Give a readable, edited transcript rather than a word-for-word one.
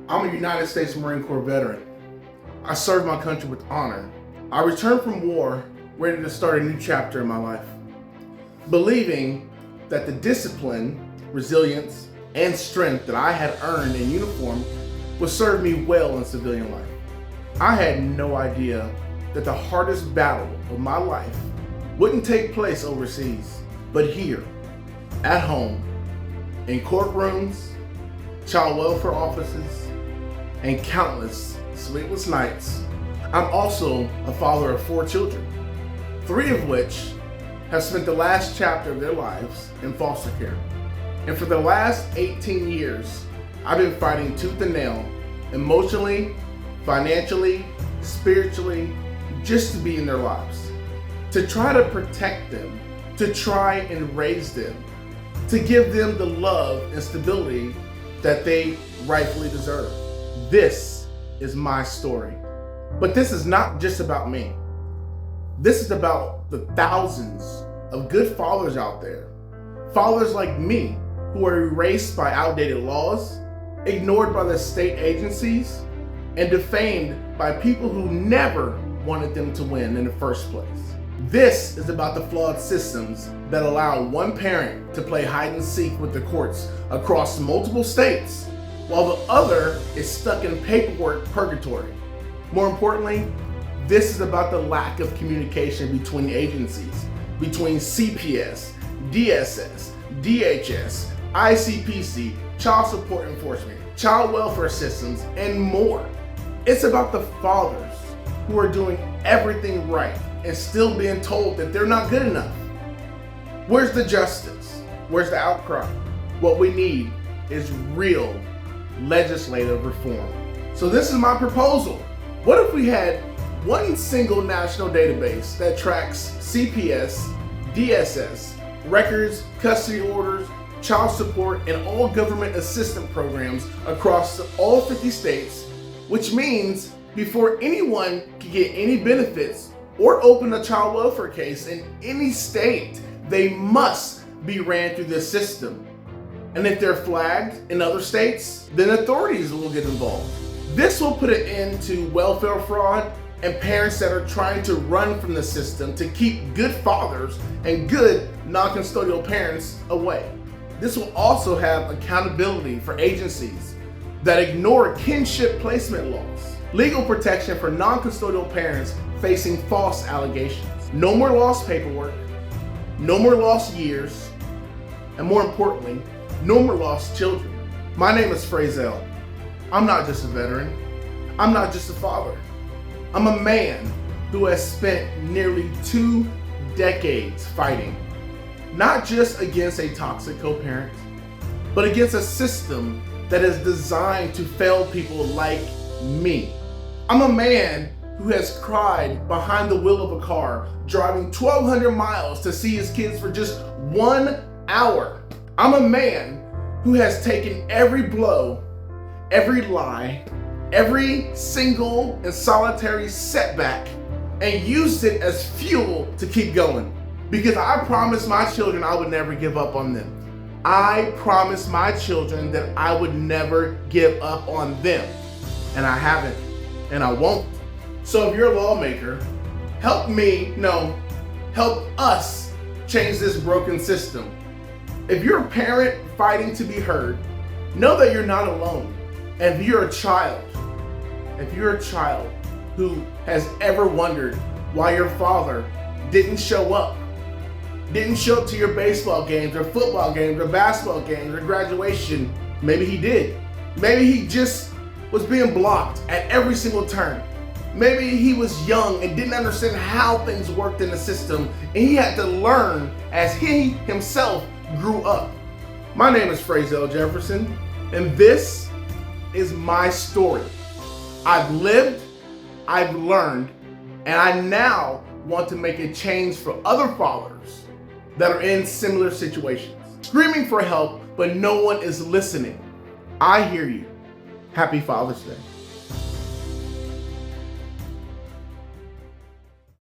I'm a United States Marine Corps veteran. I served my country with honor. I returned from war ready to start a new chapter in my life, believing that the discipline, resilience, and strength that I had earned in uniform would serve me well in civilian life. I had no idea that the hardest battle of my life wouldn't take place overseas, but here, at home, in courtrooms, child welfare offices, and countless sleepless nights. I'm also a father of 4 children, 3 of which have spent the last chapter of their lives in foster care. And for the last 18 years, I've been fighting tooth and nail, emotionally, financially, spiritually, just to be in their lives, to try to protect them, to try and raise them, to give them the love and stability that they rightfully deserve. This is my story. But this is not just about me. This is about the thousands of good fathers out there. Fathers like me who are erased by outdated laws, ignored by the state agencies, and defamed by people who never wanted them to win in the first place. This is about the flawed systems that allow one parent to play hide and seek with the courts across multiple states, while the other is stuck in paperwork purgatory. More importantly, this is about the lack of communication between agencies, between CPS, DSS, DHS, ICPC, child support enforcement, child welfare systems, and more. It's about the fathers who are doing everything right and still being told that they're not good enough. Where's the justice? Where's the outcry? What we need is real legislative reform. So this is my proposal. What if we had one single national database that tracks CPS, DSS, records, custody orders, child support, and all government assistance programs across all 50 states, which means before anyone can get any benefits or open a child welfare case in any state, they must be ran through this system. And if they're flagged in other states, then authorities will get involved. This will put an end to welfare fraud and parents that are trying to run from the system to keep good fathers and good non-custodial parents away. This will also have accountability for agencies that ignore kinship placement laws, legal protection for non-custodial parents facing false allegations, no more lost paperwork, no more lost years, and more importantly, no more lost children. My name is Frazel. I'm not just a veteran. I'm not just a father. I'm a man who has spent nearly 2 decades fighting, not just against a toxic co-parent, but against a system that is designed to fail people like me. I'm a man who has cried behind the wheel of a car, driving 1,200 miles to see his kids for just 1 hour. I'm a man who has taken every blow, every lie, every single and solitary setback and used it as fuel to keep going. Because I promised my children I would never give up on them. I promised my children that I would never give up on them. And I haven't, and I won't. So if you're a lawmaker, help us change this broken system. If you're a parent fighting to be heard, know that you're not alone. And if you're a child who has ever wondered why your father didn't show up to your baseball games or football games or basketball games or graduation, maybe he did. Maybe he just was being blocked at every single turn. Maybe he was young and didn't understand how things worked in the system, and he had to learn as he himself grew up. My name is Frazel Jefferson, and this is my story. I've lived, I've learned, and I now want to make a change for other fathers that are in similar situations, screaming for help, but no one is listening. I hear you. Happy Father's Day.